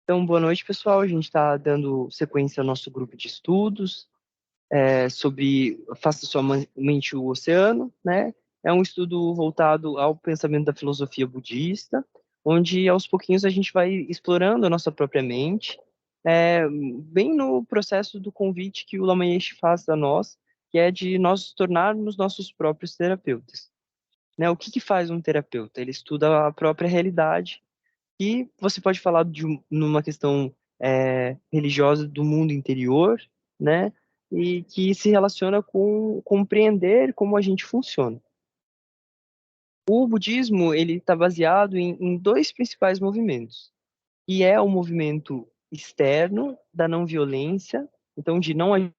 Então, boa noite, pessoal. A gente está dando sequência ao nosso grupo de estudos sobre Faça Sua Mente o Oceano, né? É um estudo voltado ao pensamento da filosofia budista, onde aos pouquinhos a gente vai explorando a nossa própria mente, bem no processo do convite que o Lama Yeshe faz a nós, que é de nós tornarmos nossos próprios terapeutas. Né? O que que faz um terapeuta? Ele estuda a própria realidade e você pode falar numa questão religiosa do mundo interior, né? E que se relaciona com compreender como a gente funciona. O budismo, ele está baseado em dois principais movimentos, e é o movimento externo da não violência, então de não agir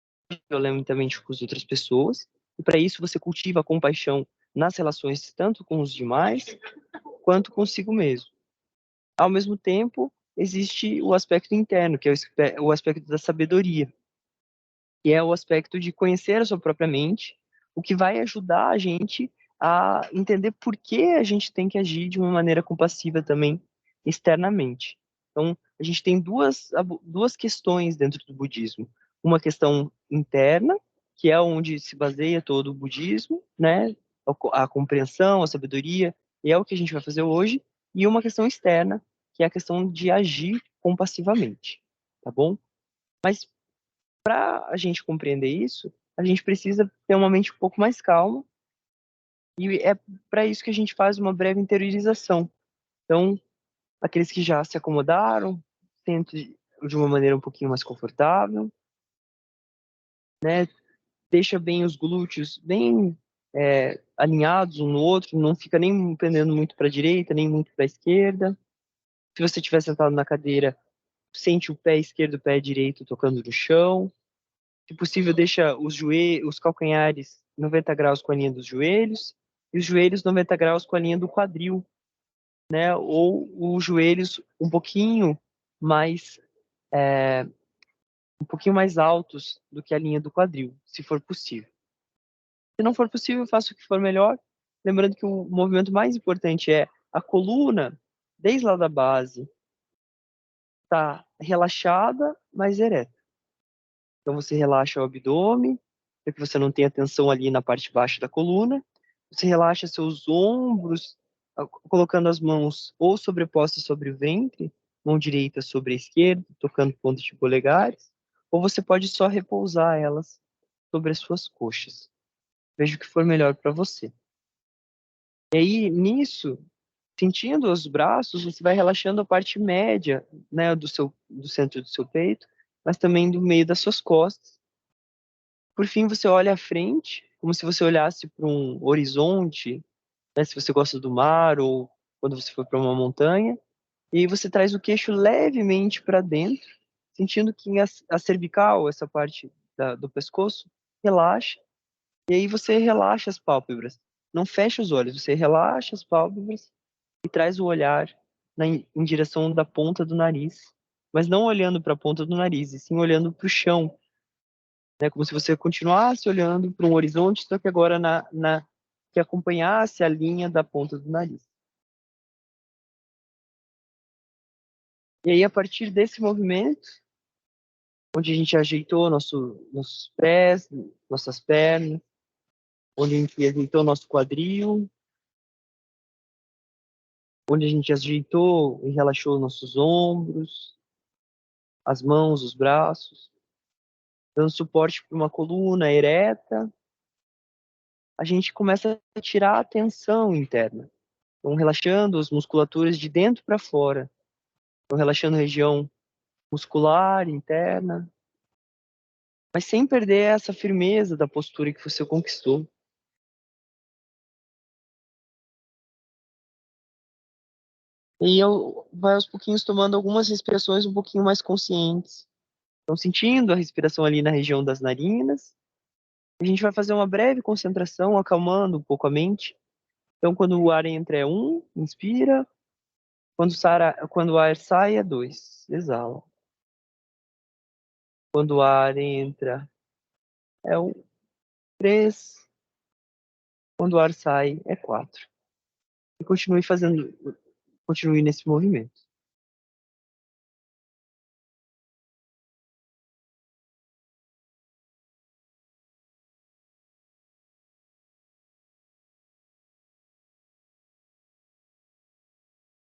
violentamente com as outras pessoas, e para isso você cultiva a compaixão nas relações tanto com os demais quanto consigo mesmo. Ao mesmo tempo, existe o aspecto interno, que é o aspecto da sabedoria, que é o aspecto de conhecer a sua própria mente, o que vai ajudar a gente a entender por que a gente tem que agir de uma maneira compassiva também externamente. Então, a gente tem duas questões dentro do budismo. Uma questão interna, que é onde se baseia todo o budismo, né? A compreensão, a sabedoria, e é o que a gente vai fazer hoje. E uma questão externa, que é a questão de agir compassivamente, tá bom? Mas para a gente compreender isso, a gente precisa ter uma mente um pouco mais calma, e é para isso que a gente faz uma breve interiorização. Então, aqueles que já se acomodaram, sentem de uma maneira um pouquinho mais confortável, né? Deixa bem os glúteos bem alinhados um no outro, não fica nem pendendo muito para a direita, nem muito para a esquerda. Se você estiver sentado na cadeira, sente o pé esquerdo e o pé direito tocando no chão. Se possível, deixa os calcanhares 90 graus com a linha dos joelhos e os joelhos 90 graus com a linha do quadril, né? Ou os joelhos mais é, um pouquinho mais altos do que a linha do quadril, se for possível. Se não for possível, faça o que for melhor. Lembrando que o movimento mais importante é a coluna, desde lá da base, está relaxada, mas ereta. Então você relaxa o abdômen, para que você não tenha tensão ali na parte baixa da coluna. Você relaxa seus ombros, colocando as mãos ou sobrepostas sobre o ventre, mão direita sobre a esquerda, tocando pontos de polegares, ou você pode só repousar elas sobre as suas coxas. Veja o que for melhor para você. E aí, nisso, sentindo os braços, você vai relaxando a parte média, né, do centro do seu peito, mas também do meio das suas costas. Por fim, você olha à frente, como se você olhasse para um horizonte, né, se você gosta do mar ou quando você for para uma montanha, e aí você traz o queixo levemente para dentro, sentindo que a cervical, essa parte do pescoço, relaxa, e aí você relaxa as pálpebras. Não fecha os olhos, você relaxa as pálpebras e traz o olhar em direção da ponta do nariz, mas não olhando para a ponta do nariz, e sim olhando para o chão, né? Como se você continuasse olhando para um horizonte, só que agora que acompanhasse a linha da ponta do nariz. E aí, a partir desse movimento, onde a gente ajeitou nossos pés, nossas pernas, onde a gente ajeitou nosso quadril, onde a gente ajeitou e relaxou nossos ombros, as mãos, os braços, dando suporte para uma coluna ereta, a gente começa a tirar a tensão interna. Então, relaxando as musculaturas de dentro para fora. Então, relaxando a região muscular interna, mas sem perder essa firmeza da postura que você conquistou. E eu vai aos pouquinhos tomando algumas respirações um pouquinho mais conscientes. Então, sentindo a respiração ali na região das narinas. A gente vai fazer uma breve concentração, acalmando um pouco a mente. Então, quando o ar entra é 1, inspira. Quando o ar sai é 2, exala. Quando o ar entra é 3. Quando o ar sai é 4. E continue nesse movimento.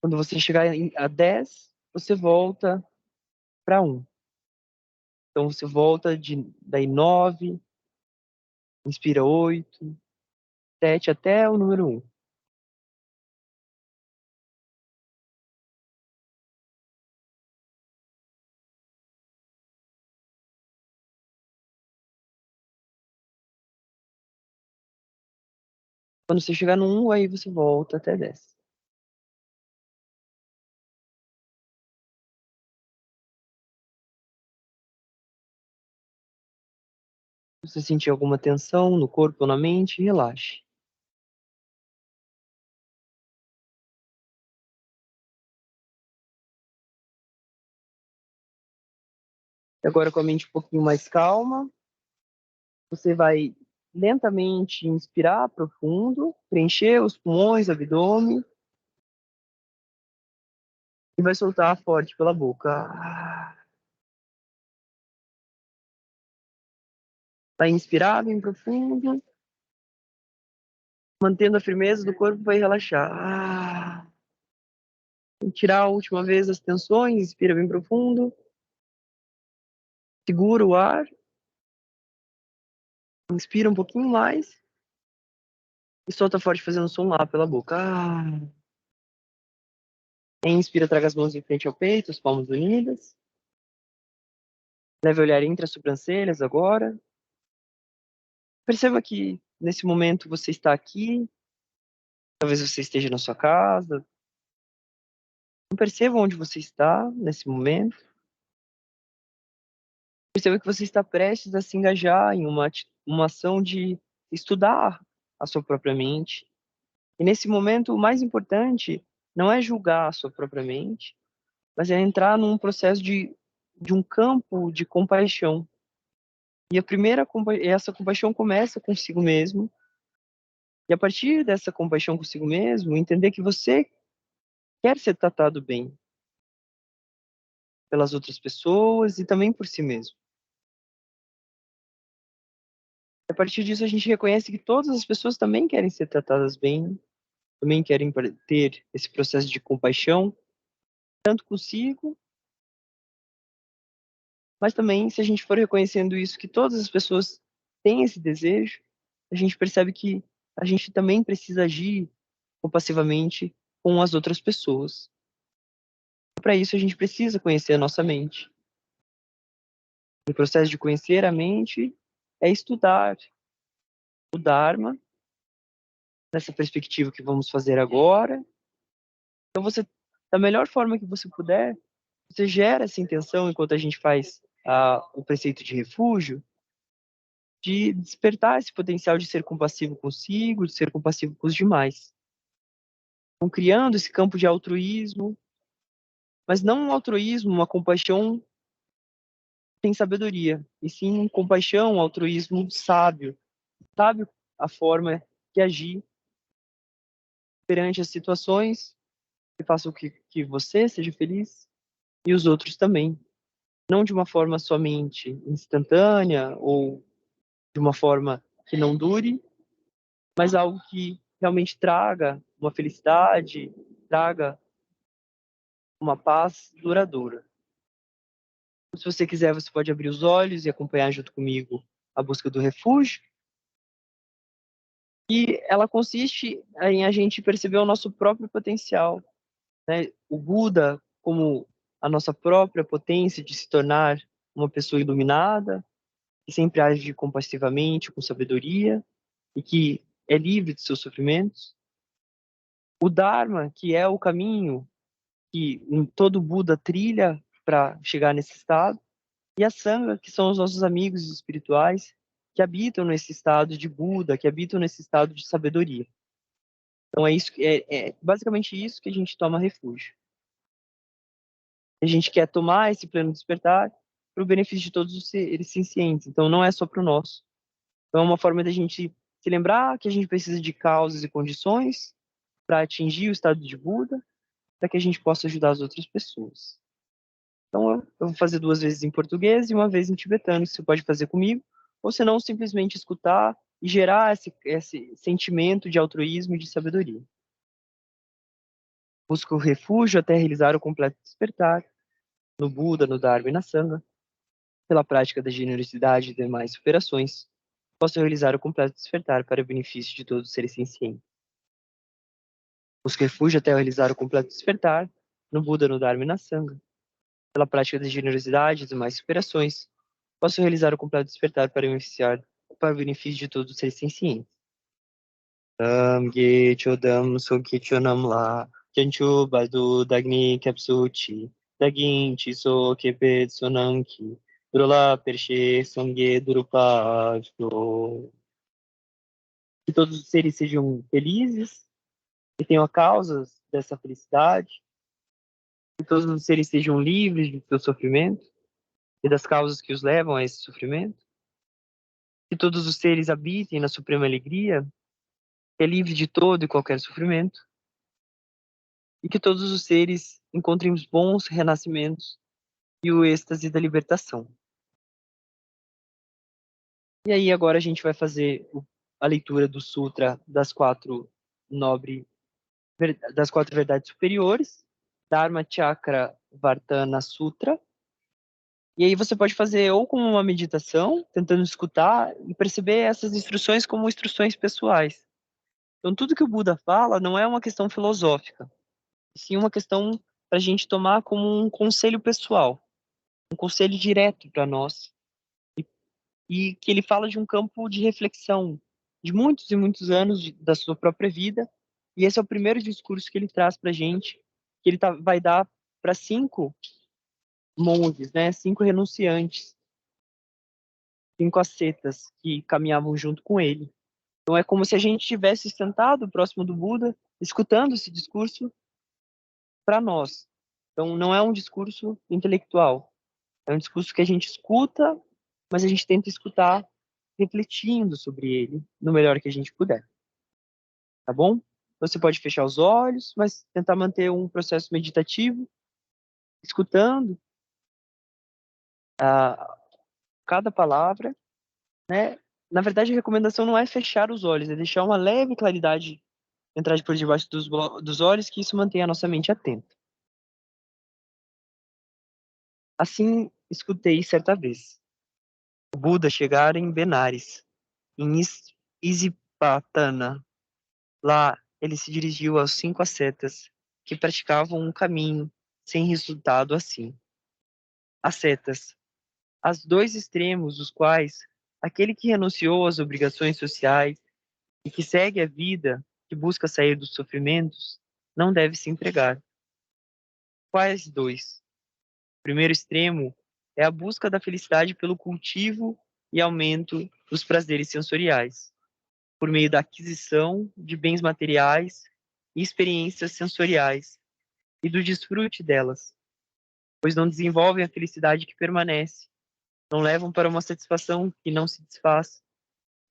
Quando você chegar a 10, você volta para 1. Então você volta daí 9, inspira 8, 7 até o número 1. Quando você chegar no 1, aí você volta até 10. Se você sentir alguma tensão no corpo ou na mente, relaxe. E agora, com a mente um pouquinho mais calma, você vai lentamente inspirar profundo, preencher os pulmões, abdômen, e vai soltar forte pela boca. Vai inspirar bem profundo, mantendo a firmeza do corpo, vai relaxar. E tirar a última vez as tensões, inspira bem profundo, segura o ar, inspira um pouquinho mais e solta forte fazendo som lá pela boca. Inspira, traga as mãos em frente ao peito, as palmas unidas. Leve o olhar entre as sobrancelhas agora. Perceba que nesse momento você está aqui, talvez você esteja na sua casa. Perceba onde você está nesse momento. Perceba que você está prestes a se engajar em uma ação de estudar a sua própria mente. E nesse momento, o mais importante não é julgar a sua própria mente, mas é entrar num processo de um campo de compaixão. E essa compaixão começa consigo mesmo. E a partir dessa compaixão consigo mesmo, entender que você quer ser tratado bem pelas outras pessoas e também por si mesmo. A partir disso, a gente reconhece que todas as pessoas também querem ser tratadas bem, também querem ter esse processo de compaixão, tanto consigo, mas também, se a gente for reconhecendo isso, que todas as pessoas têm esse desejo, a gente percebe que a gente também precisa agir compassivamente com as outras pessoas. Para isso, a gente precisa conhecer a nossa mente. O processo de conhecer a mente é estudar o Dharma, nessa perspectiva que vamos fazer agora. Então, você, da melhor forma que você puder, você gera essa intenção enquanto a gente faz o preceito de refúgio, de despertar esse potencial de ser compassivo consigo, de ser compassivo com os demais. Então, criando esse campo de altruísmo, mas não um altruísmo, uma compaixão sem sabedoria, e sim compaixão, um altruísmo sábio, sábio a forma de agir perante as situações que façam que você seja feliz e os outros também. Não de uma forma somente instantânea ou de uma forma que não dure, mas algo que realmente traga uma felicidade, traga uma paz duradoura. Se você quiser, você pode abrir os olhos e acompanhar junto comigo a busca do refúgio. E ela consiste em a gente perceber o nosso próprio potencial, né? O Buda como a nossa própria potência de se tornar uma pessoa iluminada, que sempre age compassivamente, com sabedoria, e que é livre de seus sofrimentos. O Dharma, que é o caminho que todo Buda trilha para chegar nesse estado, e a Sangha, que são os nossos amigos espirituais que habitam nesse estado de Buda, que habitam nesse estado de sabedoria. Então é basicamente isso que a gente toma refúgio. A gente quer tomar esse pleno despertar para o benefício de todos os seres sencientes. Então não é só para o nosso. Então é uma forma da gente se lembrar que a gente precisa de causas e condições para atingir o estado de Buda, para que a gente possa ajudar as outras pessoas. Então, eu vou fazer 2 vezes em português e uma vez em tibetano, que você pode fazer comigo, ou se não, simplesmente escutar e gerar esse sentimento de altruísmo e de sabedoria. Busca o refúgio até realizar o completo despertar, no Buda, no Dharma e na Sangha, pela prática da generosidade e demais superações, possa realizar o completo despertar para o benefício de todos os seres sencientes. Busca refúgio até realizar o completo despertar, no Buda, no Dharma e na Sangha, pela prática da generosidade e demais superações, possa realizar o completo despertar para o benefício de todos os seres sencientes. Ge chodam soki chonam la, janchu badu dagni kapsuchi, dagin chiso kepe sonanki, drola perche songe drupajno. Que todos os seres sejam felizes, que tenham causas dessa felicidade, que todos os seres sejam livres do seu sofrimento e das causas que os levam a esse sofrimento, que todos os seres habitem na suprema alegria, que é livre de todo e qualquer sofrimento, e que todos os seres encontrem os bons renascimentos e o êxtase da libertação. E aí agora a gente vai fazer a leitura do Sutra das quatro verdades superiores, Dharma Chakra Vartana Sutra. E aí você pode fazer ou como uma meditação, tentando escutar e perceber essas instruções como instruções pessoais. Então tudo que o Buda fala não é uma questão filosófica, e sim uma questão para a gente tomar como um conselho pessoal, um conselho direto para nós, e que ele fala de um campo de reflexão de muitos e muitos anos da sua própria vida, e esse é o primeiro discurso que ele traz para a gente, que ele vai dar para 5 monges, né, 5 renunciantes, 5 ascetas que caminhavam junto com ele. Então é como se a gente estivesse sentado próximo do Buda, escutando esse discurso para nós. Então não é um discurso intelectual, é um discurso que a gente escuta, mas a gente tenta escutar refletindo sobre ele no melhor que a gente puder, tá bom? Você pode fechar os olhos, mas tentar manter um processo meditativo, escutando cada palavra, né? Na verdade, a recomendação não é fechar os olhos, é deixar uma leve claridade entrar por debaixo dos olhos, que isso mantém a nossa mente atenta. Assim, escutei certa vez o Buda chegar em Benares, em Isipatana. Lá, ele se dirigiu aos 5 ascetas que praticavam um caminho sem resultado assim. Ascetas, aos dois extremos dos quais aquele que renunciou às obrigações sociais e que segue a vida, que busca sair dos sofrimentos, não deve se entregar. Quais dois? O primeiro extremo é a busca da felicidade pelo cultivo e aumento dos prazeres sensoriais, por meio da aquisição de bens materiais e experiências sensoriais e do desfrute delas, pois não desenvolvem a felicidade que permanece, não levam para uma satisfação que não se desfaz,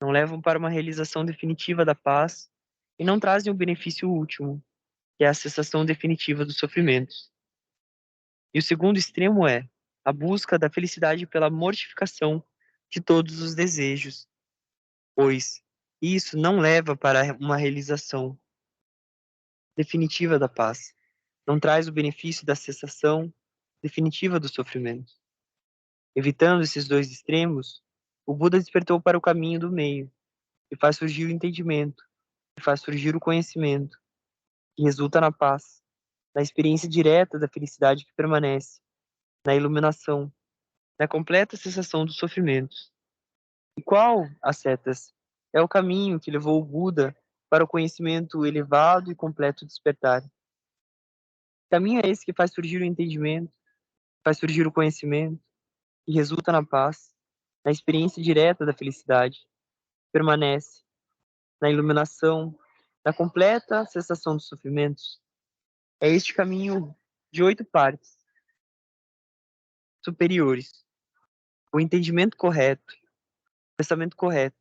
não levam para uma realização definitiva da paz e não trazem o benefício último, que é a cessação definitiva dos sofrimentos. E o segundo extremo é a busca da felicidade pela mortificação de todos os desejos, pois isso não leva para uma realização definitiva da paz, não traz o benefício da cessação definitiva do sofrimento. Evitando esses dois extremos, o Buda despertou para o caminho do meio, que faz surgir o entendimento, que faz surgir o conhecimento, que resulta na paz, na experiência direta da felicidade que permanece, na iluminação, na completa cessação dos sofrimentos. E qual, ascetas, é o caminho que levou o Buda para o conhecimento elevado e completo despertar? Caminho é esse que faz surgir o entendimento, faz surgir o conhecimento, que resulta na paz, na experiência direta da felicidade, permanece, na iluminação, na completa cessação dos sofrimentos. É este caminho de 8 partes superiores. O entendimento correto, o pensamento correto,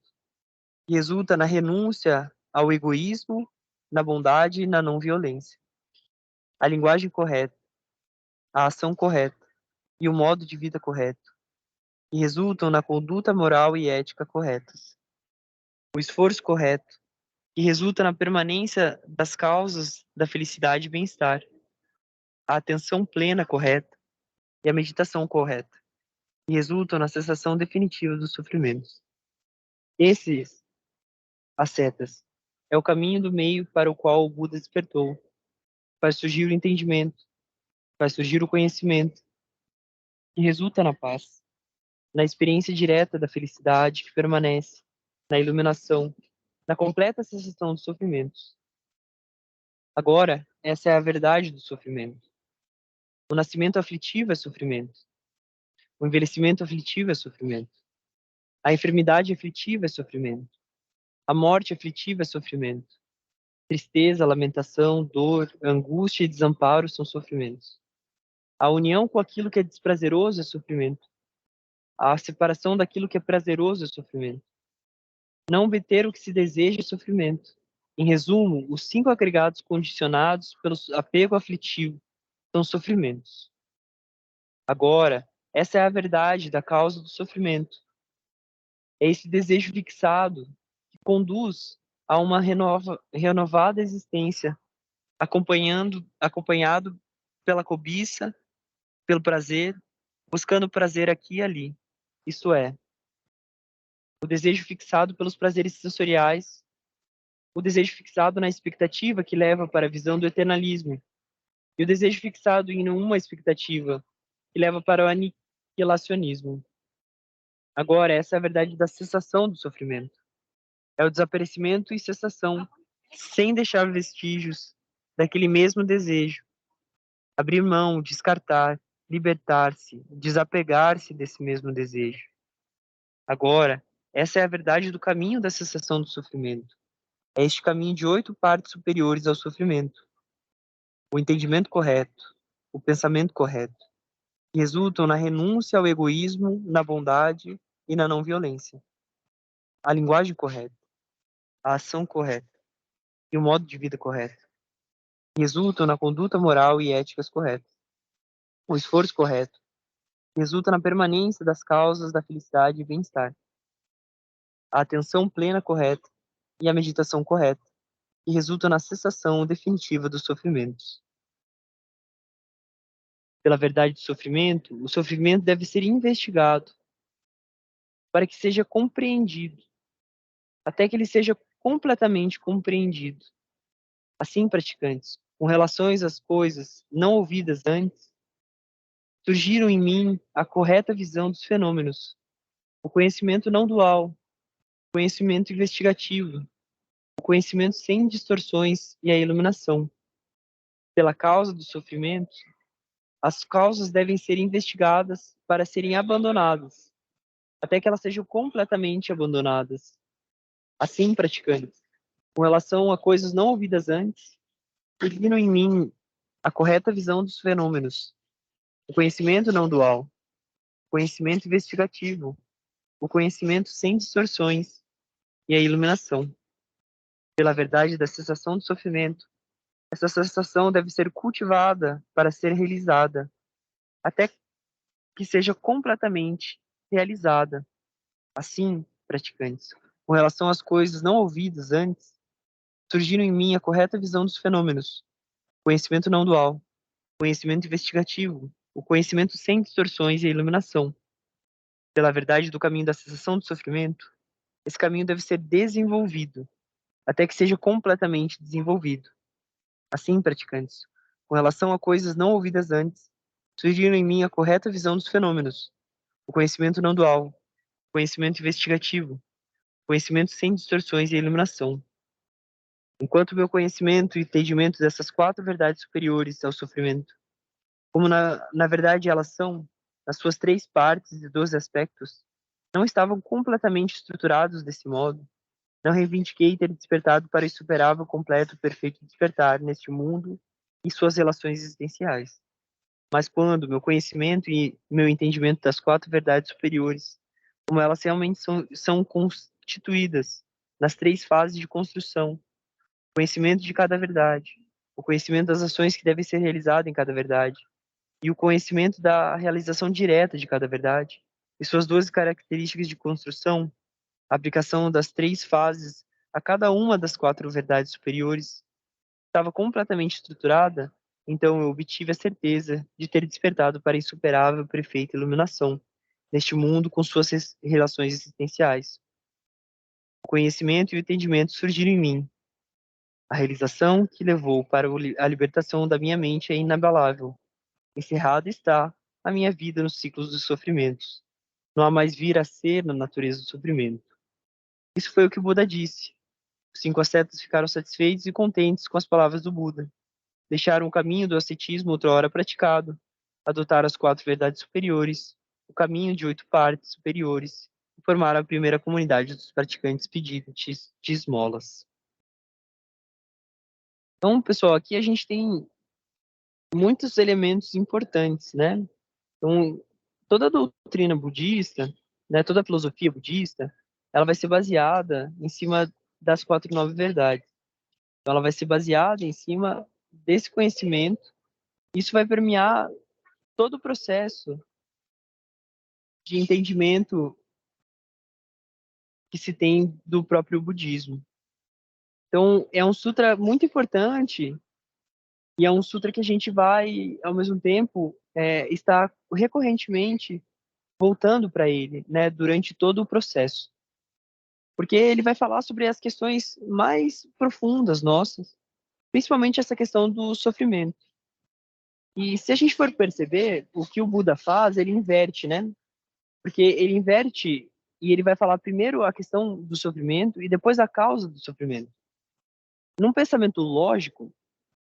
que resulta na renúncia ao egoísmo, na bondade e na não violência. A linguagem correta, a ação correta e o modo de vida correto, que resultam na conduta moral e ética corretas. O esforço correto, que resulta na permanência das causas da felicidade e bem-estar, a atenção plena correta e a meditação correta, que resultam na cessação definitiva dos sofrimentos. Esses, ascetas, é o caminho do meio para o qual o Buda despertou. Faz surgir o entendimento, faz surgir o conhecimento, que resulta na paz, na experiência direta da felicidade que permanece, na iluminação, na completa cessação dos sofrimentos. Agora, essa é a verdade do sofrimento. O nascimento aflitivo é sofrimento. O envelhecimento aflitivo é sofrimento. A enfermidade aflitiva é sofrimento. A morte aflitiva é sofrimento. Tristeza, lamentação, dor, angústia e desamparo são sofrimentos. A união com aquilo que é desprazeroso é sofrimento. A separação daquilo que é prazeroso é sofrimento. Não obter o que se deseja é sofrimento. Em resumo, os 5 agregados condicionados pelo apego aflitivo são sofrimentos. Agora, essa é a verdade da causa do sofrimento. É esse desejo fixado que conduz a uma renovada existência, acompanhado pela cobiça, pelo prazer, buscando prazer aqui e ali. Isto é, o desejo fixado pelos prazeres sensoriais, o desejo fixado na expectativa que leva para a visão do eternalismo, e o desejo fixado em uma expectativa que leva para o aniquilacionismo. Agora, essa é a verdade da cessação do sofrimento. É o desaparecimento e cessação, sem deixar vestígios daquele mesmo desejo. Abrir mão, descartar, libertar-se, desapegar-se desse mesmo desejo. Agora, essa é a verdade do caminho da cessação do sofrimento. É este caminho de 8 partes superiores ao sofrimento. O entendimento correto, o pensamento correto, que resultam na renúncia ao egoísmo, na bondade e na não violência. A linguagem correta, a ação correta e o modo de vida correto, que resultam na conduta moral e éticas corretas. O esforço correto, que resulta na permanência das causas da felicidade e bem-estar. A atenção plena correta e a meditação correta, que resultam na cessação definitiva dos sofrimentos. Pela verdade do sofrimento, o sofrimento deve ser investigado para que seja compreendido, até que ele seja completamente compreendido. Assim, praticantes, com relações às coisas não ouvidas antes, surgiram em mim a correta visão dos fenômenos, o conhecimento não dual, o conhecimento investigativo, o conhecimento sem distorções e a iluminação. Pela causa do sofrimento, as causas devem ser investigadas para serem abandonadas, até que elas sejam completamente abandonadas. Assim, praticantes, com relação a coisas não ouvidas antes, surgiram em mim a correta visão dos fenômenos, o conhecimento não dual, o conhecimento investigativo, o conhecimento sem distorções e a iluminação. Pela verdade da cessação do sofrimento, essa cessação deve ser cultivada para ser realizada, até que seja completamente realizada. Assim, praticantes, com relação às coisas não ouvidas antes, surgiram em mim a correta visão dos fenômenos, conhecimento não dual, conhecimento investigativo, o conhecimento sem distorções e a iluminação. Pela verdade do caminho da cessação do sofrimento, esse caminho deve ser desenvolvido, até que seja completamente desenvolvido. Assim, praticantes, com relação a coisas não ouvidas antes, surgiram em mim a correta visão dos fenômenos, o conhecimento não dual, o conhecimento investigativo, o conhecimento sem distorções e a iluminação. Enquanto meu conhecimento e entendimento dessas 4 verdades superiores ao sofrimento, como na verdade elas são, nas suas 3 partes e 12 aspectos, não estavam completamente estruturados desse modo, não reivindiquei ter despertado para o insuperável, completo, perfeito despertar neste mundo e suas relações existenciais. Mas quando meu conhecimento e meu entendimento das 4 verdades superiores, como elas realmente são constituídas nas 3 fases de construção, o conhecimento de cada verdade, o conhecimento das ações que devem ser realizadas em cada verdade, e o conhecimento da realização direta de cada verdade, e suas 12 características de construção, a aplicação das 3 fases a cada uma das 4 verdades superiores estava completamente estruturada, então eu obtive a certeza de ter despertado para a insuperável perfeita iluminação neste mundo com suas relações existenciais. O conhecimento e o entendimento surgiram em mim. A realização que levou para a libertação da minha mente é inabalável. Encerrada está a minha vida nos ciclos dos sofrimentos. Não há mais vir a ser na natureza do sofrimento. Isso foi o que o Buda disse. Os 5 ascetas ficaram satisfeitos e contentes com as palavras do Buda. Deixaram o caminho do ascetismo outrora praticado, adotaram as 4 verdades superiores, o caminho de 8 partes superiores, e formaram a primeira comunidade dos praticantes pedintes de esmolas. Então, pessoal, aqui a gente tem muitos elementos importantes, né? Então, toda a doutrina budista, né, toda a filosofia budista, ela vai ser baseada em cima das 4 nove verdades. Então, ela vai ser baseada em cima desse conhecimento. Isso vai permear todo o processo de entendimento que se tem do próprio budismo. Então, é um sutra muito importante e é um sutra que a gente vai, ao mesmo tempo, estar recorrentemente voltando para ele, né, durante todo o processo. Porque ele vai falar sobre as questões mais profundas nossas, principalmente essa questão do sofrimento. E se a gente for perceber, o que o Buda faz, ele inverte, né? Porque ele inverte e ele vai falar primeiro a questão do sofrimento e depois a causa do sofrimento. Num pensamento lógico,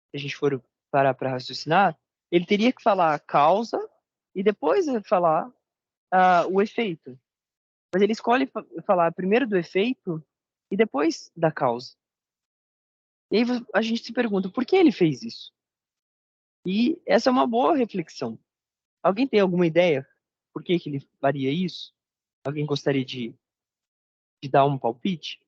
se a gente for parar para raciocinar, ele teria que falar a causa e depois falar o efeito. Mas ele escolhe falar primeiro do efeito e depois da causa. E aí a gente se pergunta, por que ele fez isso? E essa é uma boa reflexão. Alguém tem alguma ideia por que ele faria isso? Alguém gostaria de dar um palpite?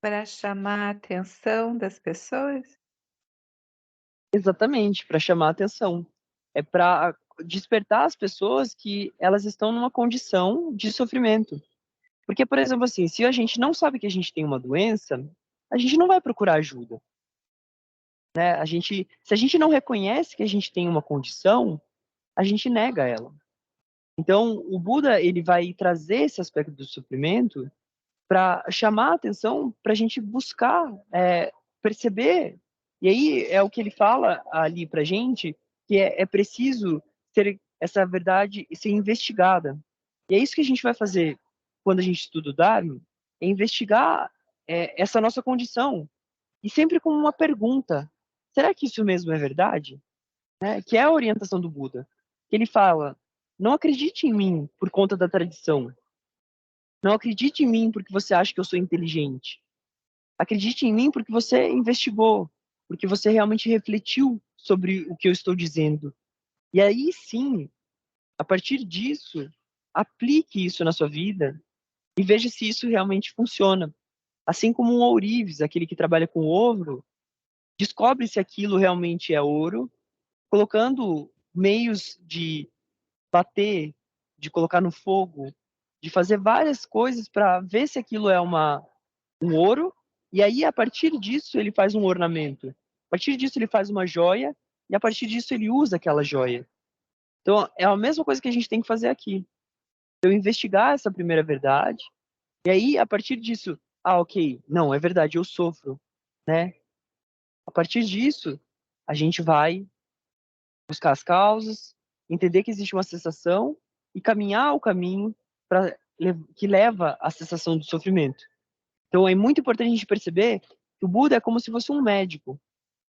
Para chamar a atenção das pessoas? Exatamente, para chamar a atenção. É para despertar as pessoas que elas estão numa condição de sofrimento. Porque, por exemplo, assim, se a gente não sabe que a gente tem uma doença, a gente não vai procurar ajuda, né? Se a gente não reconhece que a gente tem uma condição, a gente nega ela. Então, o Buda, ele vai trazer esse aspecto do sofrimento para chamar a atenção, para a gente buscar perceber. E aí é o que ele fala ali para a gente, que é preciso ter essa verdade ser investigada. E é isso que a gente vai fazer quando a gente estuda o Dharma, é investigar essa nossa condição. E sempre com uma pergunta: será que isso mesmo é verdade? Né? Que é a orientação do Buda. Ele fala: não acredite em mim por conta da tradição. Não acredite em mim porque você acha que eu sou inteligente. Acredite em mim porque você investigou, porque você realmente refletiu sobre o que eu estou dizendo. E aí sim, a partir disso, aplique isso na sua vida e veja se isso realmente funciona. Assim como um ourives, aquele que trabalha com ouro, descobre se aquilo realmente é ouro, colocando meios de bater, de colocar no fogo, de fazer várias coisas para ver se aquilo é um ouro, e aí a partir disso ele faz um ornamento. A partir disso ele faz uma joia, e a partir disso ele usa aquela joia. Então é a mesma coisa que a gente tem que fazer aqui. Então investigar essa primeira verdade, e aí a partir disso, ok, não, é verdade, eu sofro, né? A partir disso, a gente vai buscar as causas, entender que existe uma cessação e caminhar o caminho que leva à cessação do sofrimento. Então é muito importante a gente perceber que o Buda é como se fosse um médico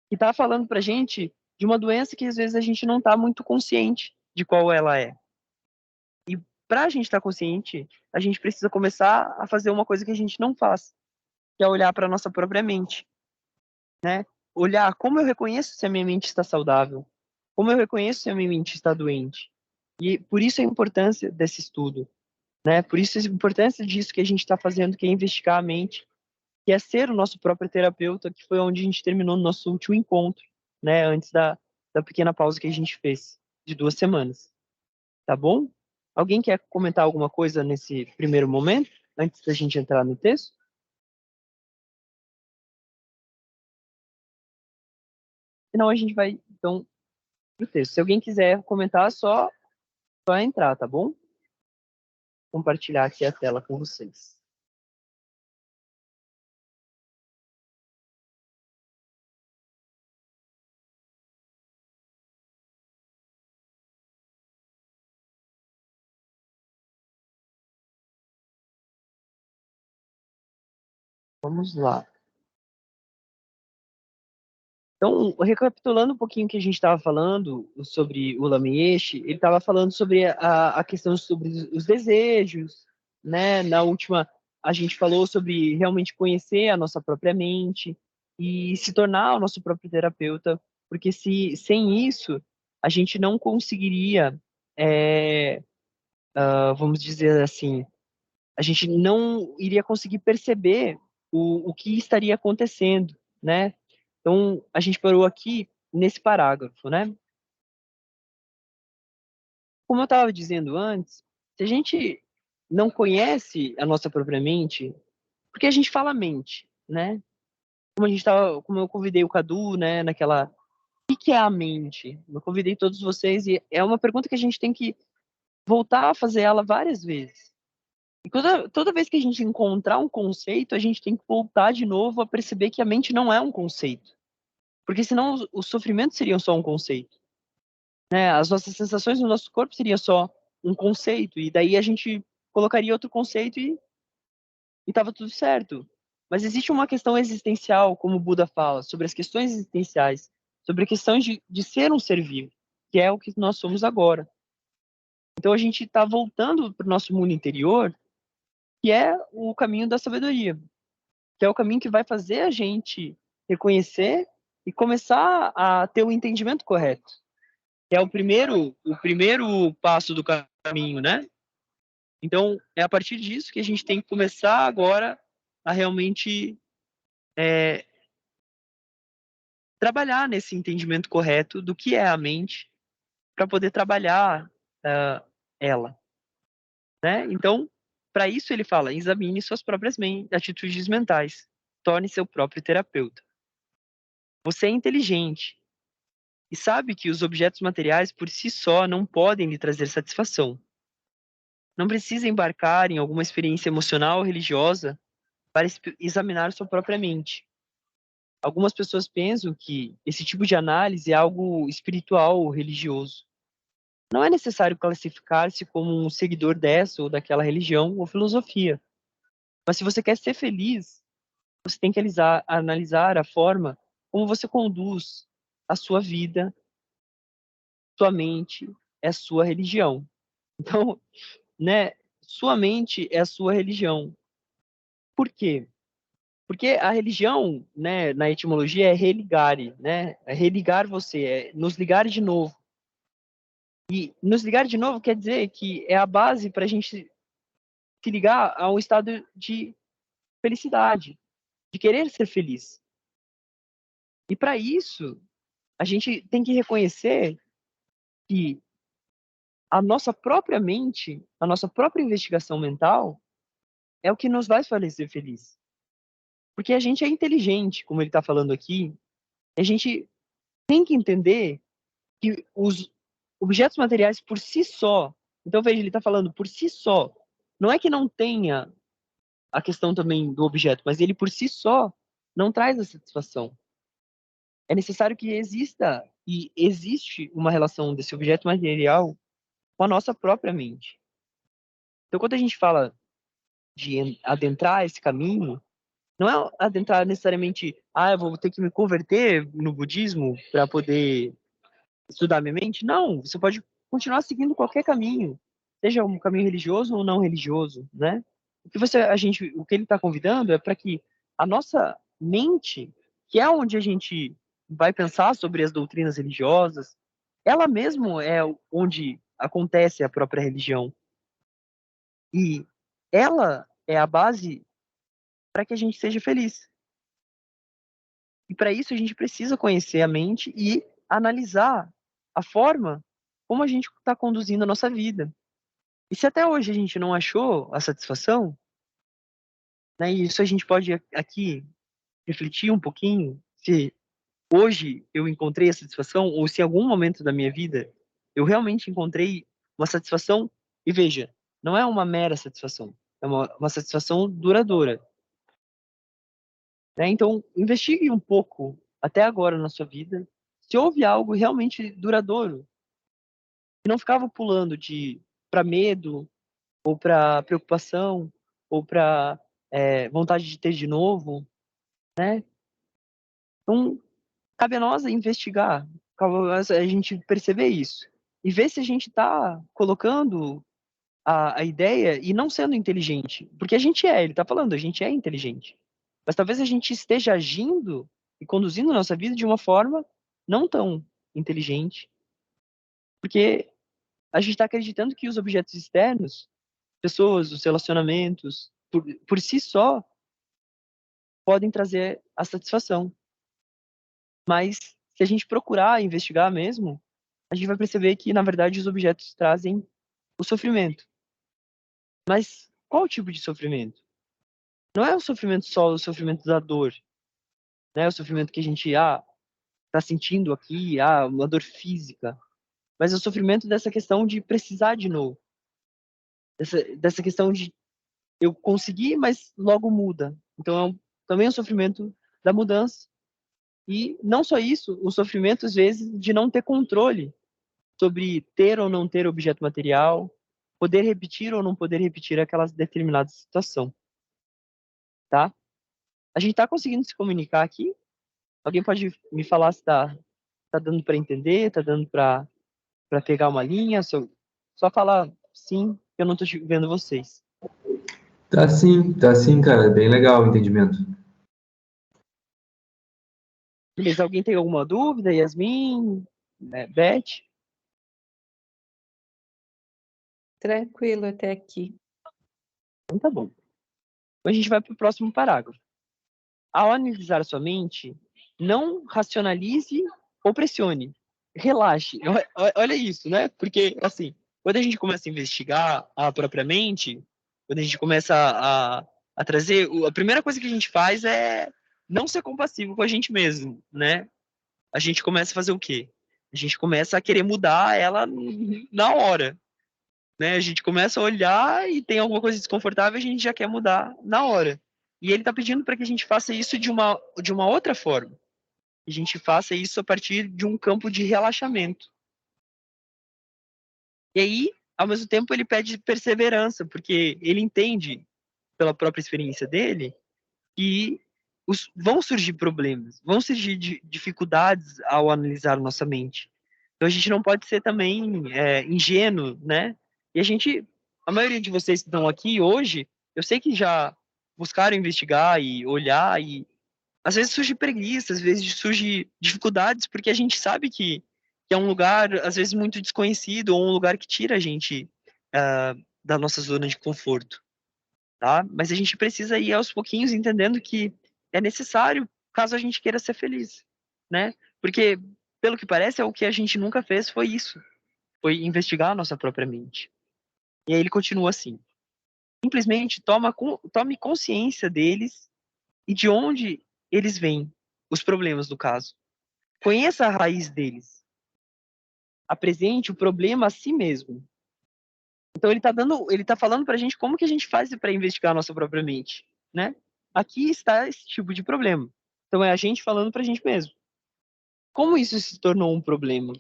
que está falando para a gente de uma doença que às vezes a gente não está muito consciente de qual ela é. E para a gente estar consciente, a gente precisa começar a fazer uma coisa que a gente não faz, que é olhar para a nossa própria mente, né? Olhar como eu reconheço se a minha mente está saudável, como eu reconheço se a minha mente está doente. E por isso a importância desse estudo, né? Por isso a importância disso que a gente está fazendo, que é investigar a mente, que é ser o nosso próprio terapeuta, que foi onde a gente terminou no nosso último encontro, né, antes da pequena pausa que a gente fez, de 2 semanas, tá bom? Alguém quer comentar alguma coisa nesse primeiro momento, antes da gente entrar no texto? Senão a gente vai, então, pro texto. Se alguém quiser comentar, só entrar, tá bom? Compartilhar aqui a tela com vocês. Vamos lá. Então, recapitulando um pouquinho o que a gente estava falando sobre o Lamiesche, ele estava falando sobre a questão sobre os desejos, né? Na última, a gente falou sobre realmente conhecer a nossa própria mente e se tornar o nosso próprio terapeuta, porque se sem isso a gente não conseguiria, vamos dizer assim, a gente não iria conseguir perceber o que estaria acontecendo, né? Então, a gente parou aqui nesse parágrafo, né? Como eu estava dizendo antes, se a gente não conhece a nossa própria mente, porque a gente fala mente, né? Como eu convidei o Cadu, né, o que é a mente? Eu convidei todos vocês e é uma pergunta que a gente tem que voltar a fazer ela várias vezes. E toda vez que a gente encontrar um conceito, a gente tem que voltar de novo a perceber que a mente não é um conceito. Porque senão os sofrimentos seriam só um conceito, né? As nossas sensações no nosso corpo seria só um conceito, e daí a gente colocaria outro conceito e tava tudo certo. Mas existe uma questão existencial, como o Buda fala, sobre as questões existenciais, sobre a questão de ser um ser vivo, que é o que nós somos agora. Então a gente está voltando para o nosso mundo interior, que é o caminho da sabedoria, que é o caminho que vai fazer a gente reconhecer e começar a ter o entendimento correto, que é o primeiro passo do caminho, né? Então, é a partir disso que a gente tem que começar agora a realmente trabalhar nesse entendimento correto do que é a mente para poder trabalhar ela, né? Então, para isso ele fala, examine suas próprias atitudes mentais, torne seu próprio terapeuta. Você é inteligente e sabe que os objetos materiais por si só não podem lhe trazer satisfação. Não precisa embarcar em alguma experiência emocional ou religiosa para examinar sua própria mente. Algumas pessoas pensam que esse tipo de análise é algo espiritual ou religioso. Não é necessário classificar-se como um seguidor dessa ou daquela religião ou filosofia. Mas se você quer ser feliz, você tem que analisar a forma como você conduz a sua vida, sua mente, é a sua religião. Então, né, sua mente é a sua religião. Por quê? Porque a religião, né, na etimologia é religare, né? É religar você, é nos ligar de novo. E nos ligar de novo quer dizer que é a base para a gente se ligar a um estado de felicidade, de querer ser feliz. E para isso, a gente tem que reconhecer que a nossa própria mente, a nossa própria investigação mental é o que nos vai fazer feliz. Porque a gente é inteligente, como ele está falando aqui, e a gente tem que entender que os objetos materiais por si só, então veja, ele está falando por si só, não é que não tenha a questão também do objeto, mas ele por si só não traz a satisfação. É necessário que exista e existe uma relação desse objeto material com a nossa própria mente. Então, quando a gente fala de adentrar esse caminho, não é adentrar necessariamente, eu vou ter que me converter no budismo para poder estudar minha mente. Não, você pode continuar seguindo qualquer caminho, seja um caminho religioso ou não religioso, né? O que ele está convidando é para que a nossa mente, que é onde a gente vai pensar sobre as doutrinas religiosas, ela mesmo é onde acontece a própria religião. E ela é a base para que a gente seja feliz. E para isso a gente precisa conhecer a mente e analisar a forma como a gente está conduzindo a nossa vida. E se até hoje a gente não achou a satisfação, né, e isso a gente pode aqui refletir um pouquinho, se hoje eu encontrei a satisfação, ou se em algum momento da minha vida eu realmente encontrei uma satisfação, e veja, não é uma mera satisfação, é uma satisfação duradoura. Né? Então, investigue um pouco, até agora na sua vida, se houve algo realmente duradouro, que não ficava pulando de para medo, ou para preocupação, ou para vontade de ter de novo, né? Então, cabe a nós investigar, cabe a nós a gente perceber isso e ver se a gente está colocando a ideia e não sendo inteligente, porque a gente ele está falando, a gente é inteligente, mas talvez a gente esteja agindo e conduzindo a nossa vida de uma forma não tão inteligente, porque a gente está acreditando que os objetos externos, pessoas, os relacionamentos, por si só, podem trazer a satisfação. Mas se a gente procurar investigar mesmo, a gente vai perceber que, na verdade, os objetos trazem o sofrimento. Mas qual tipo de sofrimento? Não é o sofrimento só o sofrimento da dor, né? O sofrimento que a gente tá sentindo aqui, uma dor física, mas é o sofrimento dessa questão de precisar de novo, dessa questão de eu conseguir, mas logo muda. Então também é um sofrimento da mudança. E não só isso, o sofrimento às vezes de não ter controle sobre ter ou não ter objeto material, poder repetir ou não poder repetir aquela determinada situação, tá? A gente tá conseguindo se comunicar aqui? Alguém pode me falar se tá dando para entender, tá dando para pegar uma linha? Só falar sim, que eu não tô vendo vocês. Tá sim, cara. Bem legal o entendimento. Beleza, alguém tem alguma dúvida? Yasmin, né, Beth? Tranquilo até aqui. Então tá bom. Então a gente vai para o próximo parágrafo. Ao analisar a sua mente, não racionalize ou pressione. Relaxe. Olha isso, né? Porque, assim, quando a gente começa a investigar a própria mente, quando a gente começa a trazer, a primeira coisa que a gente faz é não ser compassivo com a gente mesmo, né? A gente começa a fazer o quê? A gente começa a querer mudar ela na hora, né? A gente começa a olhar e tem alguma coisa desconfortável, a gente já quer mudar na hora. E ele está pedindo para que a gente faça isso de uma outra forma. Que a gente faça isso a partir de um campo de relaxamento. E aí, ao mesmo tempo, ele pede perseverança, porque ele entende, pela própria experiência dele, que vão surgir problemas, vão surgir dificuldades ao analisar nossa mente. Então a gente não pode ser também ingênuo, né? E a maioria de vocês que estão aqui hoje, eu sei que já buscaram investigar e olhar e às vezes surge preguiça, às vezes surge dificuldades, porque a gente sabe que é um lugar às vezes muito desconhecido ou um lugar que tira a gente da nossa zona de conforto, tá? Mas a gente precisa ir aos pouquinhos entendendo que é necessário caso a gente queira ser feliz, né? Porque, pelo que parece, é o que a gente nunca fez foi isso, foi investigar a nossa própria mente. E aí ele continua assim: simplesmente tome consciência deles e de onde eles vêm, os problemas do caso. Conheça a raiz deles. Apresente o problema a si mesmo. Então ele tá falando pra gente como que a gente faz para investigar a nossa própria mente, né? Aqui está esse tipo de problema. Então é a gente falando pra gente mesmo. Como isso se tornou um problema?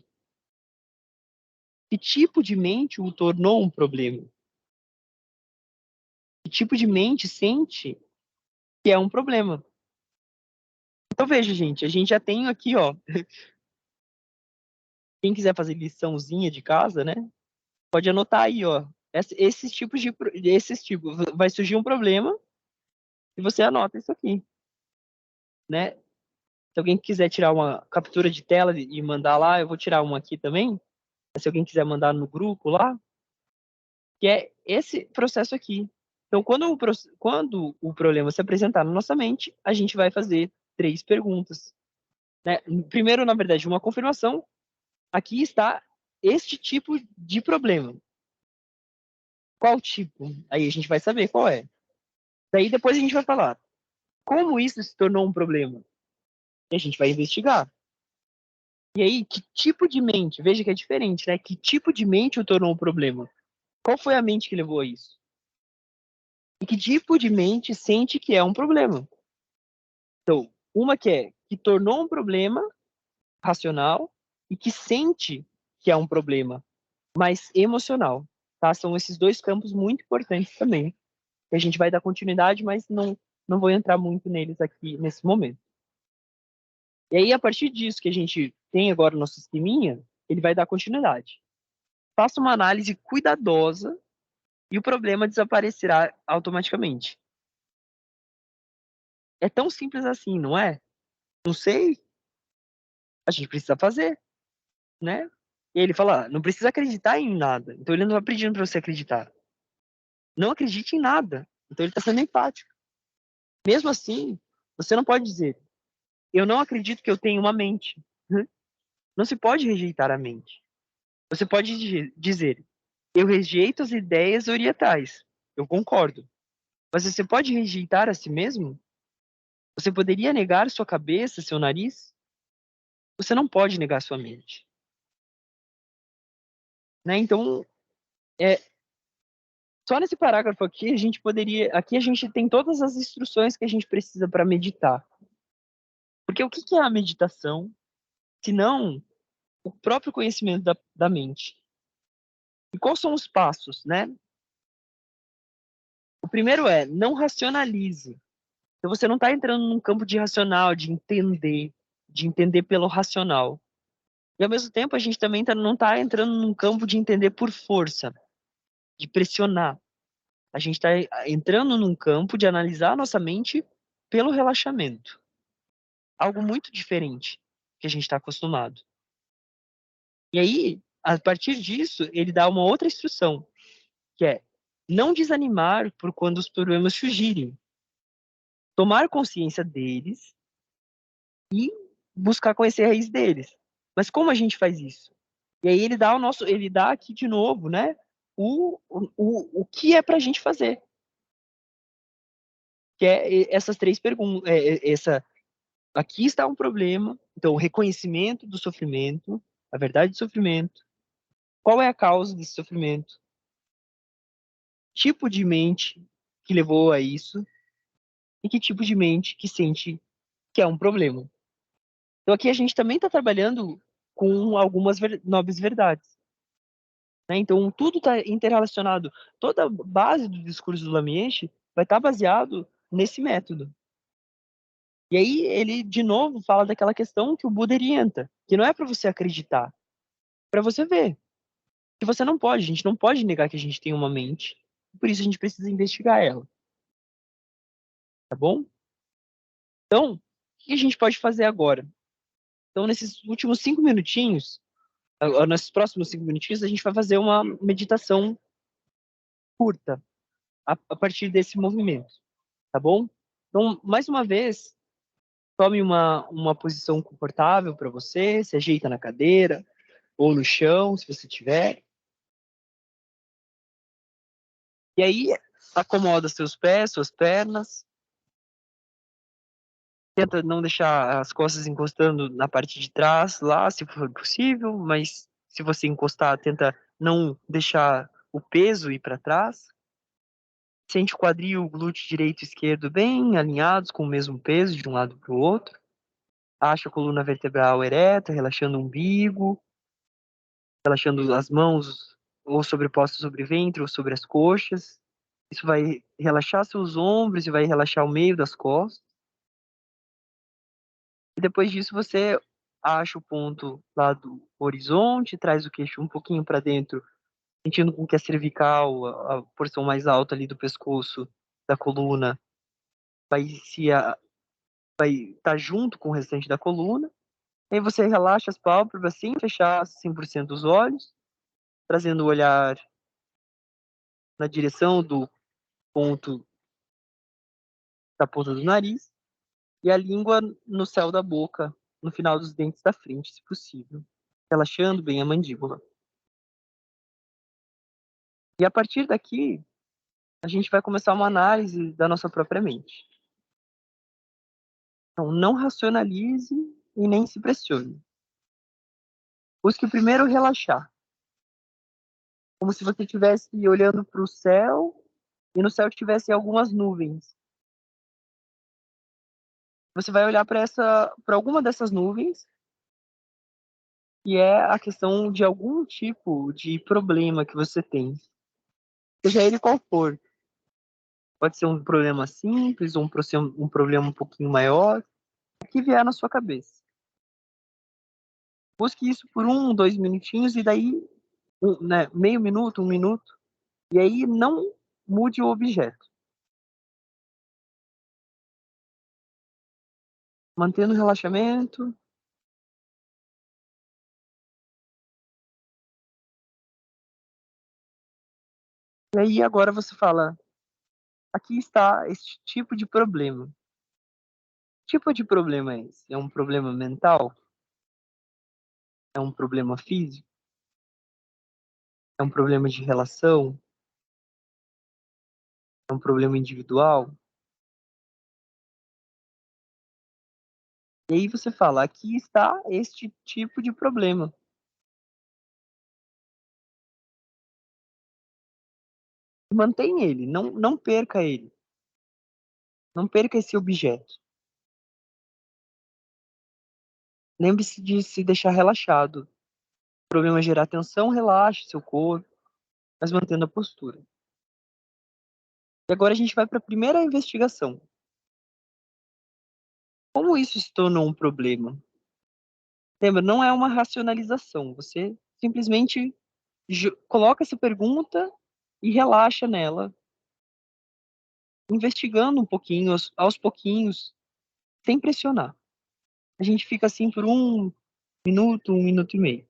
Que tipo de mente o tornou um problema? Que tipo de mente sente que é um problema? Então veja, gente, a gente já tem aqui, ó, quem quiser fazer liçãozinha de casa, né? Pode anotar aí, ó, esses tipos, vai surgir um problema e você anota isso aqui, né? Se alguém quiser tirar uma captura de tela e mandar lá, eu vou tirar uma aqui também. Se alguém quiser mandar no grupo lá, que é esse processo aqui. Então, quando o problema se apresentar na nossa mente, a gente vai fazer 3 perguntas, né? Primeiro, na verdade, uma confirmação. Aqui está este tipo de problema. Qual tipo? Aí a gente vai saber qual é. Daí depois a gente vai falar como isso se tornou um problema. E a gente vai investigar. E aí, que tipo de mente? Veja que é diferente, né? Que tipo de mente o tornou um problema? Qual foi a mente que levou a isso? E que tipo de mente sente que é um problema? Então, uma que tornou um problema racional e que sente que é um problema mais emocional, tá? São esses 2 campos muito importantes também, que a gente vai dar continuidade, mas não vou entrar muito neles aqui nesse momento. E aí, a partir disso que a gente tem agora o nosso esqueminha, ele vai dar continuidade. Faça uma análise cuidadosa e o problema desaparecerá automaticamente. É tão simples assim, não é? Não sei, a gente precisa fazer, né? E ele fala, não precisa acreditar em nada. Então ele não está pedindo para você acreditar. Não acredite em nada. Então ele está sendo empático. Mesmo assim, você não pode dizer, eu não acredito que eu tenho uma mente. Não se pode rejeitar a mente. Você pode dizer, eu rejeito as ideias orientais. Eu concordo. Mas você pode rejeitar a si mesmo? Você poderia negar sua cabeça, seu nariz? Você não pode negar sua mente. Né? Então, é, só nesse parágrafo aqui, aqui a gente tem todas as instruções que a gente precisa para meditar. Porque o que é a meditação, se não o próprio conhecimento da mente? E quais são os passos, né? O primeiro é, não racionalize. Então você não está entrando num campo de racional, de entender pelo racional. E ao mesmo tempo a gente também não está entrando num campo de entender por força, de pressionar. A gente está entrando num campo de analisar a nossa mente pelo relaxamento. Algo muito diferente que a gente está acostumado. E aí, a partir disso, ele dá uma outra instrução, que é não desanimar por quando os problemas surgirem. Tomar consciência deles e buscar conhecer a raiz deles. Mas como a gente faz isso? E aí ele dá aqui de novo, né? O que é para a gente fazer? Que é essas 3 perguntas, aqui está um problema, então o reconhecimento do sofrimento, a verdade do sofrimento, qual é a causa desse sofrimento, tipo de mente que levou a isso e que tipo de mente que sente que é um problema. Então aqui a gente também está trabalhando com algumas nobres verdades. Né? Então tudo está interrelacionado, toda a base do discurso do Lamiche vai estar baseado nesse método. E aí ele, de novo, fala daquela questão que o Buda orienta, que não é para você acreditar, para você ver. Que você não pode, a gente não pode negar que a gente tem uma mente, por isso a gente precisa investigar ela, tá bom? Então, o que a gente pode fazer agora? Então, nesses últimos 5 minutinhos, nesses próximos 5 minutinhos, a gente vai fazer uma meditação curta, a partir desse movimento, tá bom? Então, mais uma vez, tome uma posição confortável para você, se ajeita na cadeira ou no chão, se você tiver. E aí, acomoda seus pés, suas pernas. Tenta não deixar as costas encostando na parte de trás, lá, se for possível, mas se você encostar, tenta não deixar o peso ir para trás. Sente o quadril, o glúteo direito e esquerdo bem alinhados, com o mesmo peso de um lado para o outro. Acha a coluna vertebral ereta, relaxando o umbigo, relaxando as mãos ou sobrepostas sobre o ventre ou sobre as coxas. Isso vai relaxar seus ombros e vai relaxar o meio das costas. E depois disso você acha o ponto lá do horizonte, traz o queixo um pouquinho para dentro, sentindo com que a cervical, a porção mais alta ali do pescoço, da coluna, vai se vai estar junto com o restante da coluna. Aí você relaxa as pálpebras assim, fechar 100% os olhos, trazendo o olhar na direção do ponto da ponta do nariz e a língua no céu da boca, no final dos dentes da frente, se possível, relaxando bem a mandíbula. E a partir daqui, a gente vai começar uma análise da nossa própria mente. Então, não racionalize e nem se pressione. Busque primeiro relaxar, como se você estivesse olhando para o céu e no céu tivesse algumas nuvens. Você vai olhar para alguma dessas nuvens, e é a questão de algum tipo de problema que você tem, seja ele qual for. Pode ser um problema simples ou um problema um pouquinho maior, o que vier na sua cabeça. Busque isso por 1, 2 minutinhos e daí, né, meio minuto, 1 minuto, e aí não mude o objeto. Mantendo o relaxamento. E aí agora você fala, aqui está este tipo de problema. Que tipo de problema é esse? É um problema mental? É um problema físico? É um problema de relação? É um problema individual? E aí você fala, aqui está este tipo de problema. Mantém ele, não perca ele. Não perca esse objeto. Lembre-se de se deixar relaxado. O problema é gerar tensão, relaxe seu corpo, mas mantendo a postura. E agora a gente vai para a primeira investigação. Como isso se tornou um problema? Lembra, não é uma racionalização. Você simplesmente coloca essa pergunta e relaxa nela, investigando um pouquinho, aos pouquinhos, sem pressionar. A gente fica assim por 1 minuto, 1 minuto e meio.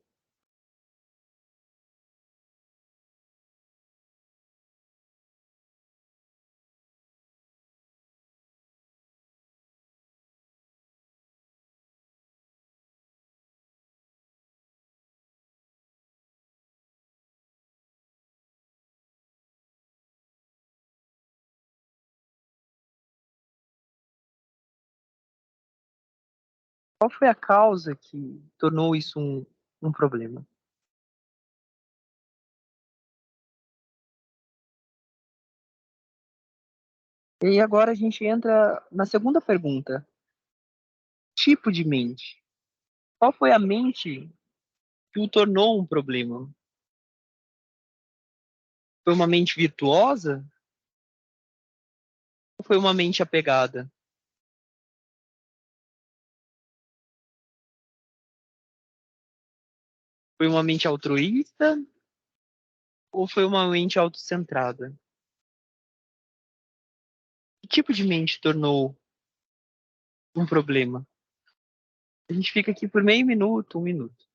Qual foi a causa que tornou isso um problema? E aí agora a gente entra na segunda pergunta. Tipo de mente. Qual foi a mente que o tornou um problema? Foi uma mente virtuosa ou foi uma mente apegada? Foi uma mente altruísta ou foi uma mente autocentrada? Que tipo de mente tornou um problema? A gente fica aqui por meio minuto, 1 minuto.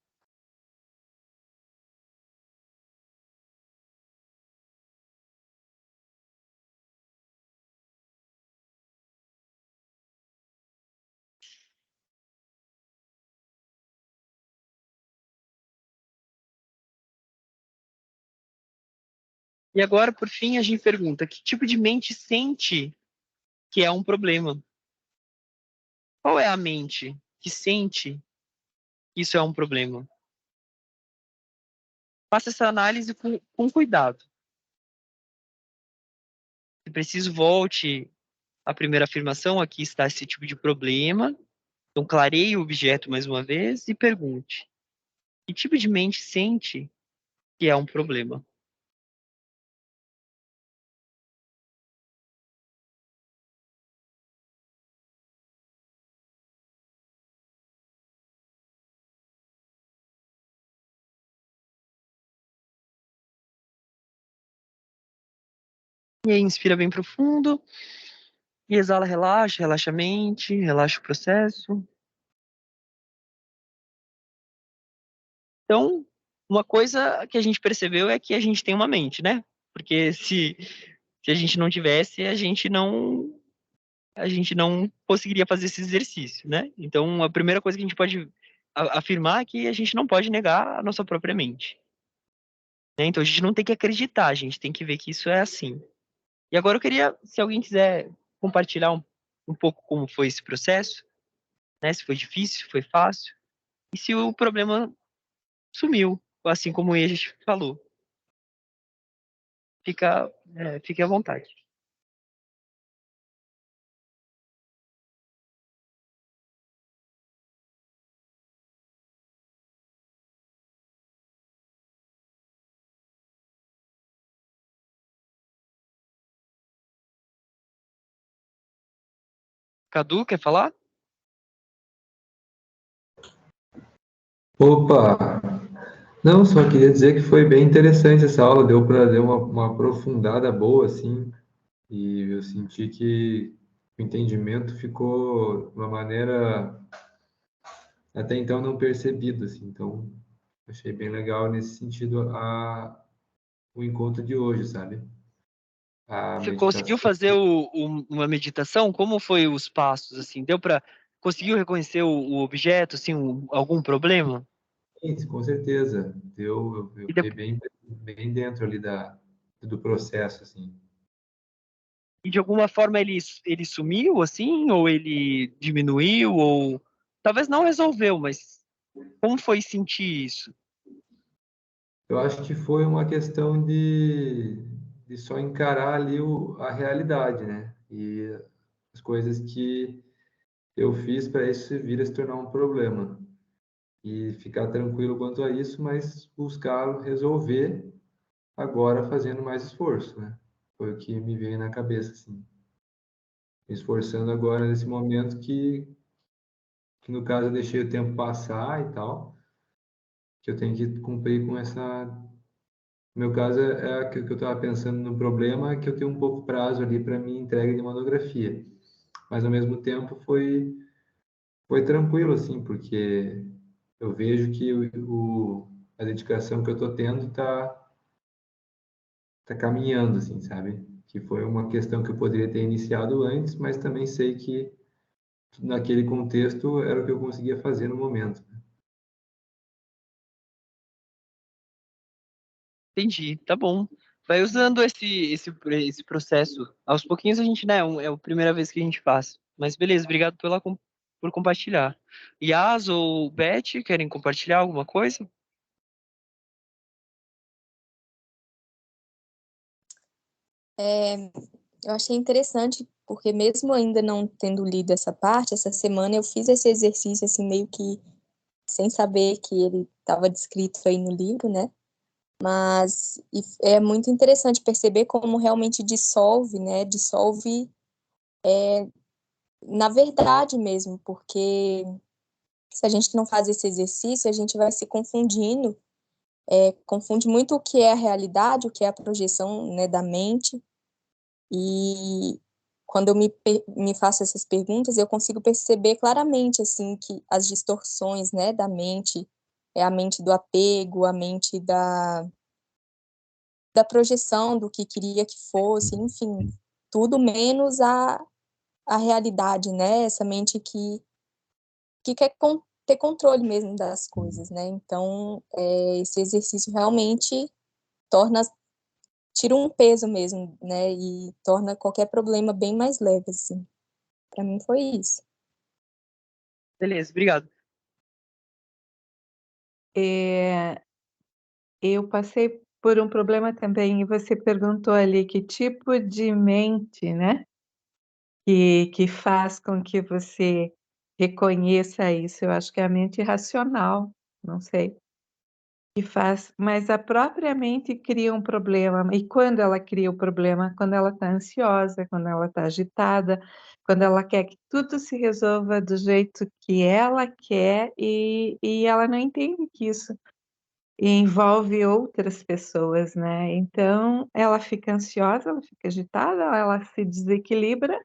E agora, por fim, a gente pergunta: que tipo de mente sente que é um problema? Qual é a mente que sente que isso é um problema? Faça essa análise com cuidado. Se preciso, volte à primeira afirmação: aqui está esse tipo de problema. Então, clareie o objeto mais uma vez e pergunte: que tipo de mente sente que é um problema? E aí, inspira bem profundo e exala, relaxa a mente, relaxa o processo. Então, uma coisa que a gente percebeu é que a gente tem uma mente, né? Porque se Se a gente não tivesse, a gente não conseguiria fazer esse exercício, né? Então, a primeira coisa que a gente pode afirmar é que a gente não pode negar a nossa própria mente, né? Então, a gente não tem que acreditar, a gente tem que ver que isso é assim. E agora eu queria, se alguém quiser compartilhar um pouco como foi esse processo, né? Se foi difícil, se foi fácil, e se o problema sumiu, assim como a gente falou. Fique à vontade. Cadu, quer falar? Opa! Não, só queria dizer que foi bem interessante essa aula, deu para dar uma aprofundada boa, assim, e eu senti que o entendimento ficou de uma maneira até então não percebido, assim, então achei bem legal nesse sentido o encontro de hoje, sabe? A Você conseguiu meditação. fazer uma meditação? Como foi os passos, assim? Conseguiu reconhecer o objeto, assim, algum problema? Sim, com certeza. Eu E, fiquei bem dentro ali do processo, assim. e de alguma forma ele sumiu, assim? Ou ele diminuiu? Ou talvez não resolveu, mas como foi sentir isso? Eu acho que foi uma questão de só encarar ali a realidade, né? E as coisas que eu fiz para isso vir a se tornar um problema. E ficar tranquilo quanto a isso, mas buscar resolver agora fazendo mais esforço, né? Foi o que me veio na cabeça, assim. Me esforçando agora nesse momento que no caso eu deixei o tempo passar e tal, que eu tenho que cumprir com essa. No meu caso, é aquilo que eu estava pensando no problema, é que eu tenho um pouco prazo ali para minha entrega de monografia. Mas, ao mesmo tempo, foi tranquilo, assim, porque eu vejo que a dedicação que eu estou tendo tá caminhando, assim, sabe? Que foi uma questão que eu poderia ter iniciado antes, mas também sei que naquele contexto era o que eu conseguia fazer no momento. Entendi, tá bom. Vai usando esse processo. Aos pouquinhos a gente, né? É a primeira vez que a gente faz. Mas beleza, obrigado por compartilhar. Yas ou Beth, querem compartilhar alguma coisa? É, eu achei interessante, porque mesmo ainda não tendo lido essa parte, essa semana eu fiz esse exercício, assim, meio que sem saber que ele estava descrito aí no livro, né? Mas é muito interessante perceber como realmente dissolve, né? Dissolve na verdade mesmo, porque se a gente não faz esse exercício, a gente vai se confundindo, confunde muito o que é a realidade, o que é a projeção, né, da mente. E quando eu me faço essas perguntas, eu consigo perceber claramente, assim, que as distorções, né, da mente, é a mente do apego, a mente da projeção do que queria que fosse, enfim, tudo menos a realidade, né, essa mente que quer ter controle mesmo das coisas, né, então, esse exercício realmente torna tira um peso mesmo, né, e torna qualquer problema bem mais leve, assim. Para mim foi isso. Beleza, obrigado. É, eu passei por um problema também, e você perguntou ali que tipo de mente, né, que faz com que você reconheça isso. Eu acho que é a mente racional, não sei, que faz, mas a própria mente cria um problema. E quando ela cria o problema? Quando ela está ansiosa, quando ela está agitada, quando ela quer que tudo se resolva do jeito que ela quer e ela não entende que isso envolve outras pessoas, né? Então, ela fica ansiosa, ela fica agitada, ela se desequilibra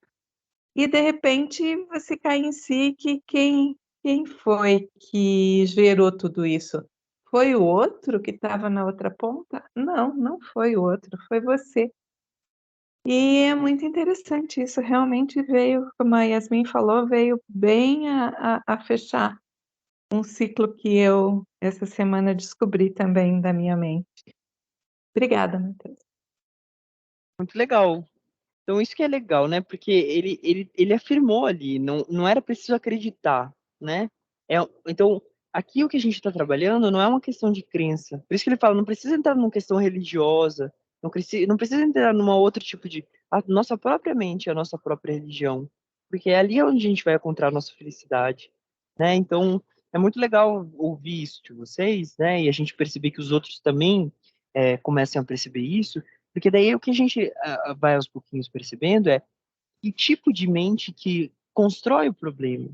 e, de repente, você cai em si que quem foi que gerou tudo isso? Foi o outro que estava na outra ponta? Não, não foi o outro, foi você. E é muito interessante, isso realmente veio, como a Yasmin falou, veio bem a fechar um ciclo que eu, essa semana, descobri também da minha mente. Obrigada, Matheus. Muito legal. Então, isso que é legal, né? Porque ele afirmou ali, não era preciso acreditar, né? Então, aqui o que a gente está trabalhando não é uma questão de crença. Por isso que ele fala, não precisa entrar numa questão religiosa, não precisa entrar numa outro tipo de... A nossa própria mente, a nossa própria religião. Porque é ali onde a gente vai encontrar a nossa felicidade, né? Então, é muito legal ouvir isso de vocês, né? E a gente perceber que os outros também comecem a perceber isso, porque daí o que a gente vai aos pouquinhos percebendo é que tipo de mente que constrói o problema.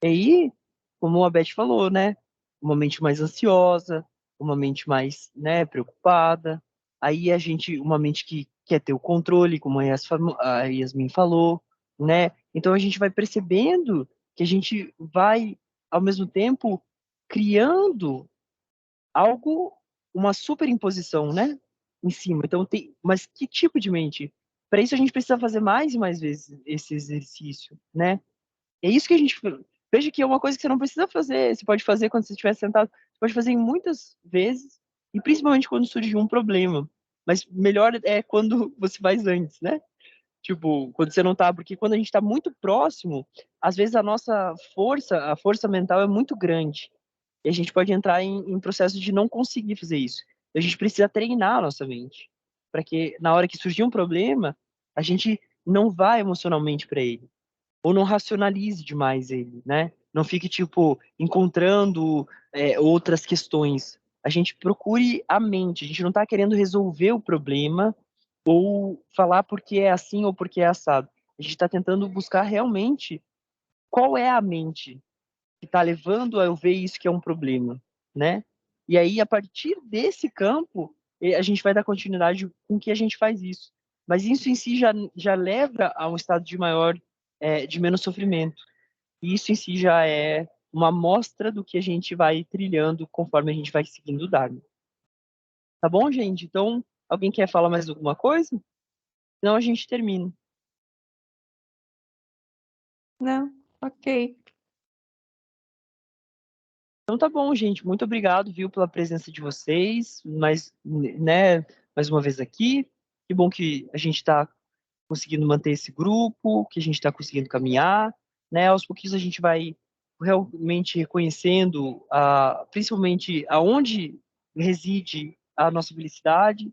E aí, como a Beth falou, né? Uma mente mais ansiosa, uma mente mais, né, preocupada. Aí uma mente que quer ter o controle, como a Yasmin falou, né? Então a gente vai percebendo que a gente vai, ao mesmo tempo, criando algo, uma superimposição, né? Em cima. Então, mas que tipo de mente? Para isso, a gente precisa fazer mais e mais vezes esse exercício, né? É isso que a gente. Veja que é uma coisa que você não precisa fazer. Você pode fazer quando você estiver sentado, você pode fazer em muitas vezes, e principalmente quando surge um problema. Mas melhor é quando você faz antes, né? Tipo, quando você não tá, porque quando a gente tá muito próximo, às vezes a força mental é muito grande. E a gente pode entrar em processo de não conseguir fazer isso. A gente precisa treinar a nossa mente, para que na hora que surgir um problema, a gente não vá emocionalmente para ele, ou não racionalize demais ele, né? Não fique, tipo, encontrando outras questões. A gente procure a mente, a gente não está querendo resolver o problema ou falar porque é assim ou porque é assado. A gente está tentando buscar realmente qual é a mente que está levando a eu ver isso que é um problema, né? E aí, a partir desse campo, a gente vai dar continuidade com que a gente faz isso. Mas isso em si já leva a um estado de menos sofrimento. E isso em si já é uma amostra do que a gente vai trilhando conforme a gente vai seguindo o Dharma. Tá bom, gente? Então, alguém quer falar mais alguma coisa? Senão a gente termina. Não? Ok. Então tá bom, gente. Muito obrigado, viu, pela presença de vocês. Mais uma vez aqui. Que bom que a gente está conseguindo manter esse grupo, que a gente está conseguindo caminhar, né? Aos pouquinhos a gente vai realmente reconhecendo, principalmente aonde reside a nossa felicidade,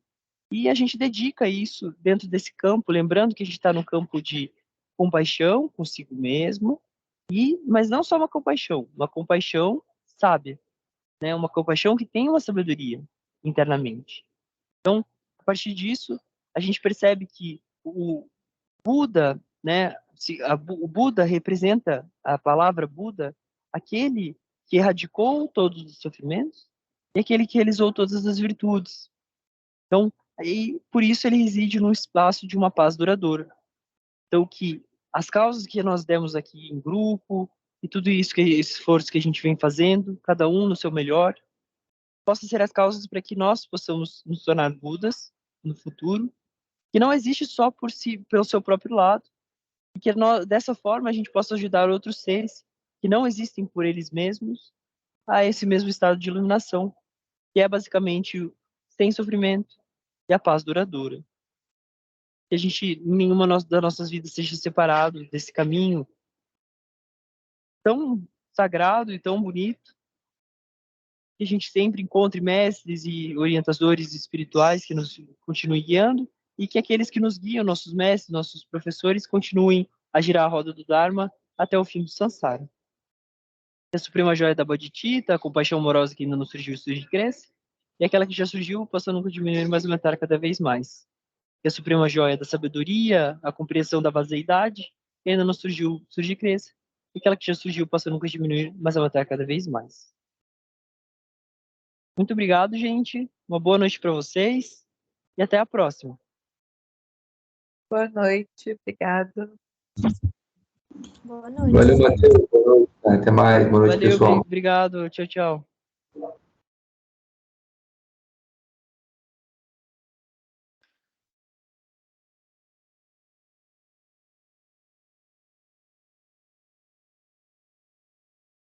e a gente dedica isso dentro desse campo, lembrando que a gente está no campo de compaixão consigo mesmo, mas não só uma compaixão sábia, né? Uma compaixão que tem uma sabedoria internamente. Então, a partir disso, a gente percebe que o Buda, né? O Buda representa a palavra Buda, aquele que erradicou todos os sofrimentos e aquele que realizou todas as virtudes. Então, por isso ele reside no espaço de uma paz duradoura. Então, que as causas que nós demos aqui em grupo e tudo isso, esse esforço que a gente vem fazendo, cada um no seu melhor, possam ser as causas para que nós possamos nos tornar Budas no futuro, que não existe só por si, pelo seu próprio lado, e que dessa forma a gente possa ajudar outros seres que não existem por eles mesmos a esse mesmo estado de iluminação, que é basicamente sem sofrimento e a paz duradoura. Que a gente, nenhuma das nossas vidas seja separado desse caminho tão sagrado e tão bonito, que a gente sempre encontre mestres e orientadores espirituais que nos continuem guiando e que aqueles que nos guiam, nossos mestres, nossos professores, continuem a girar a roda do Dharma até o fim do Sansara. A suprema joia da Bodhicitta, a compaixão amorosa que ainda não surgiu, surge e cresce, e aquela que já surgiu, possa nunca diminuir, mas aumentar cada vez mais. E a suprema joia da sabedoria, a compreensão da vazeidade, que ainda não surgiu, surge e cresce, e aquela que já surgiu, possa nunca diminuir, mas aumentar cada vez mais. Muito obrigado, gente. Uma boa noite para vocês e até a próxima. Boa noite, obrigado. Boa noite. Valeu, Matheus. Boa noite. Até mais. Boa noite, Valeu, pessoal. obrigado. Tchau, tchau.